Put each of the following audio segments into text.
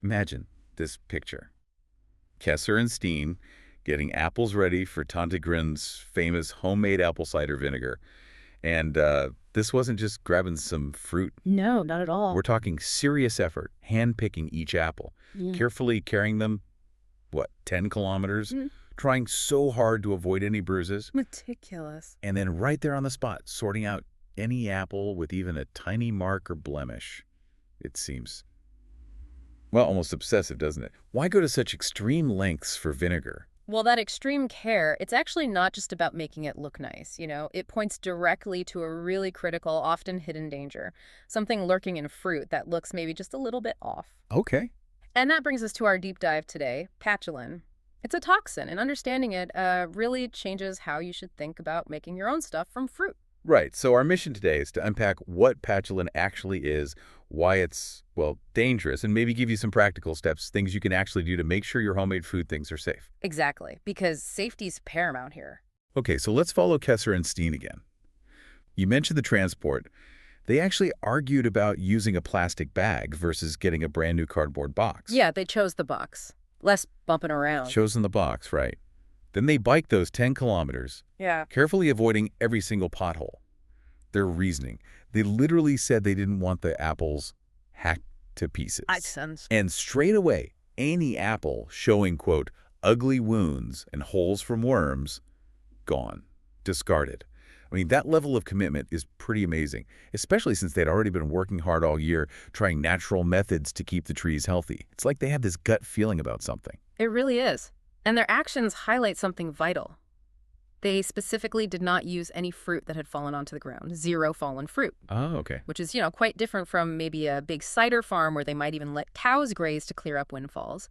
Imagine this picture. Kesser and Steen getting apples ready for Tante Grin's famous homemade apple cider vinegar. And this wasn't just grabbing some fruit. No, not at We're all. talking serious effort, hand-picking each apple, Yeah. carefully carrying them, 10 kilometers, Mm. trying so hard to avoid any bruises, Meticulous. and then right there on the spot, sorting out any apple with even a tiny mark or blemish. It seems, well, almost obsessive, doesn't it? Why go to such extreme lengths for vinegar? Well, that extreme care, it's actually not just about making it look nice, It points directly to a really critical, often hidden danger, something lurking in fruit that looks maybe just a little bit off. Okay. And that brings us to our deep dive today, patulin. It's a toxin, and understanding it really changes how you should think about making your own stuff from fruit. Right. So our mission today is to unpack what patulin actually is, why it's, dangerous, and maybe give you some practical steps, things you can actually do to make sure your homemade food things are safe. Exactly, because safety's paramount here. Okay, so let's follow Kesser and Steen again. You mentioned the transport. They actually argued about using a plastic bag versus getting a brand new cardboard box. Yeah, they chose the box. Less bumping around. Chosen the box, right. Then they biked those 10 kilometers, Yeah. carefully avoiding every single pothole. Their reasoning, they literally said they didn't want the apples hacked to pieces. Makes sense. And straight away, any apple showing, quote, ugly wounds and holes from worms, gone, discarded. I mean, that level of commitment is pretty amazing, especially since they'd already been working hard all year, trying natural methods to keep the trees healthy. It's like they have this gut feeling about something. It really is. And their actions highlight something vital. They specifically did not use any fruit that had fallen onto the ground. Zero fallen fruit, Oh, okay. which is, quite different from maybe a big cider farm where they might even let cows graze to clear up windfalls.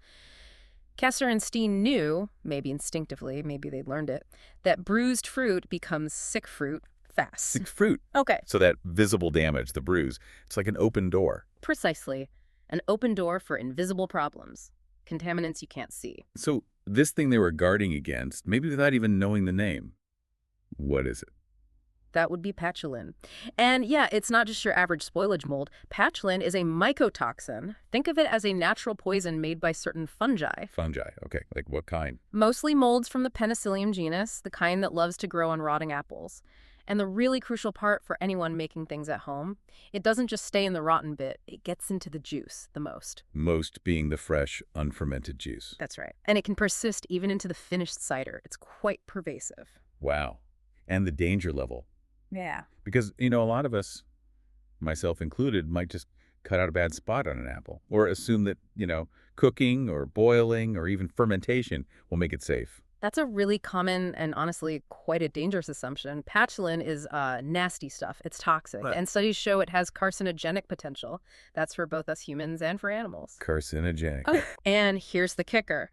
Kesser and Steen knew, maybe instinctively, maybe they learned it, that bruised fruit becomes sick fruit fast. Sick fruit. Okay, So that visible damage, the bruise, it's like an open door. precisely. An open door for invisible problems. Contaminants you can't see. So this thing they were guarding against, maybe without even knowing the name, what is it? That would be patulin. And yeah, it's not just your average spoilage mold. Patulin is a mycotoxin. Think of it as a natural poison made by certain fungi. Fungi. Okay, like what kind? Mostly molds from the Penicillium genus, the kind that loves to grow on rotting apples. And the really crucial part for anyone making things at home, it doesn't just stay in the rotten bit, it gets into the juice the most. Most being the fresh, unfermented juice. That's right. And it can persist even into the finished cider. It's quite pervasive. Wow. And the danger level. Yeah. Because, a lot of us, myself included, might just cut out a bad spot on an apple or assume that, cooking or boiling or even fermentation will make it safe. That's a really common and honestly quite a dangerous assumption. Patulin is nasty stuff. It's toxic. Right. And studies show it has carcinogenic potential. That's for both us humans and for animals. Carcinogenic. Oh, and here's the kicker.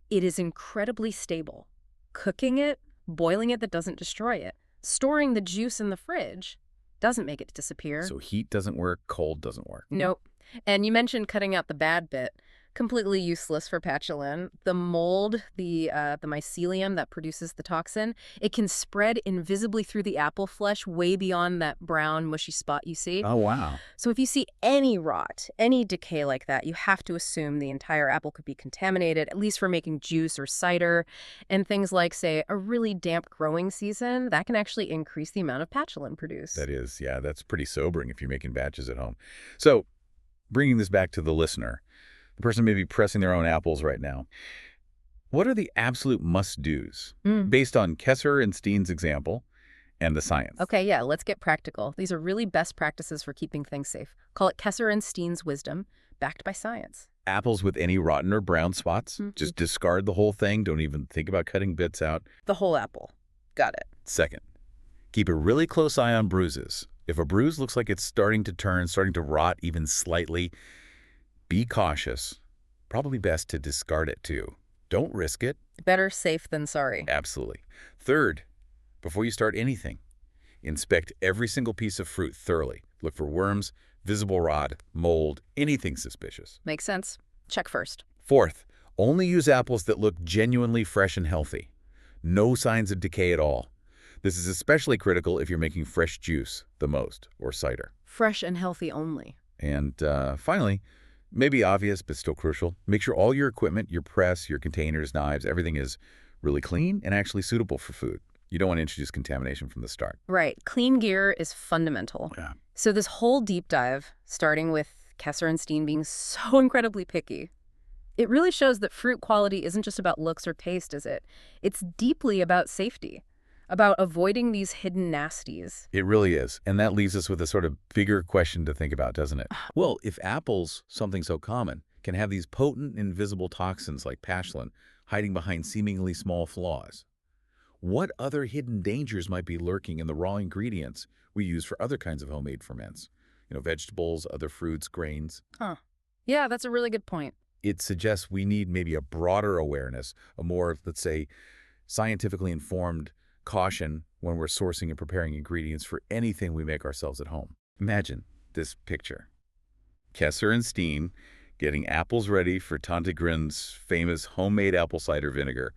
It is incredibly stable. Cooking it, boiling it, that doesn't destroy it. Storing the juice in the fridge doesn't make it disappear. So heat doesn't work, cold doesn't work. Nope. And you mentioned cutting out the bad bit. Completely useless for patulin. The mold, the mycelium that produces the toxin, it can spread invisibly through the apple flesh way beyond that brown, mushy spot you see. Oh, wow. So if you see any rot, any decay like that, you have to assume the entire apple could be contaminated, at least for making juice or cider. And things like, say, a really damp growing season, that can actually increase the amount of patulin produced. That is, yeah, that's pretty sobering if you're making batches at home. So bringing this back to the listener, the person may be pressing their own apples right now. What are the absolute must-dos based on Kesser and Steen's example and the science? Okay, yeah, let's get practical. These are really best practices for keeping things safe. Call it Kesser and Steen's wisdom, backed by science. Apples with any rotten or brown spots, just discard the whole thing. Don't even think about cutting bits out. The whole apple. Got it. Second, keep a really close eye on bruises. If a bruise looks like it's starting to turn, starting to rot even slightly, be cautious. Probably best to discard it too. Don't risk it. Better safe than sorry. Absolutely. Third, before you start anything, inspect every single piece of fruit thoroughly. Look for worms, visible rot, mold, anything suspicious. Makes sense. Check first. Fourth, only use apples that look genuinely fresh and healthy. No signs of decay at all. This is especially critical if you're making fresh juice the most, or cider. Fresh and healthy only. And finally, Maybe obvious, but still crucial. Make sure all your equipment, your press, your containers, knives, everything is really clean and actually suitable for food. You don't want to introduce contamination from the start. Right. Clean gear is fundamental. Yeah. So this whole deep dive, starting with Kesser and Steen being so incredibly picky, it really shows that fruit quality isn't just about looks or taste, is it? It's deeply about safety, about avoiding these hidden nasties. It really is. And that leaves us with a sort of bigger question to think about, doesn't it? Well, if apples, something so common, can have these potent invisible toxins like patulin hiding behind seemingly small flaws, what other hidden dangers might be lurking in the raw ingredients we use for other kinds of homemade ferments? Vegetables, other fruits, grains. Huh. Yeah, that's a really good point. It suggests we need maybe a broader awareness, a more, let's say, scientifically informed caution when we're sourcing and preparing ingredients for anything we make ourselves at home. Imagine this picture. Kesser and Steen getting apples ready for Tante Grin's famous homemade apple cider vinegar.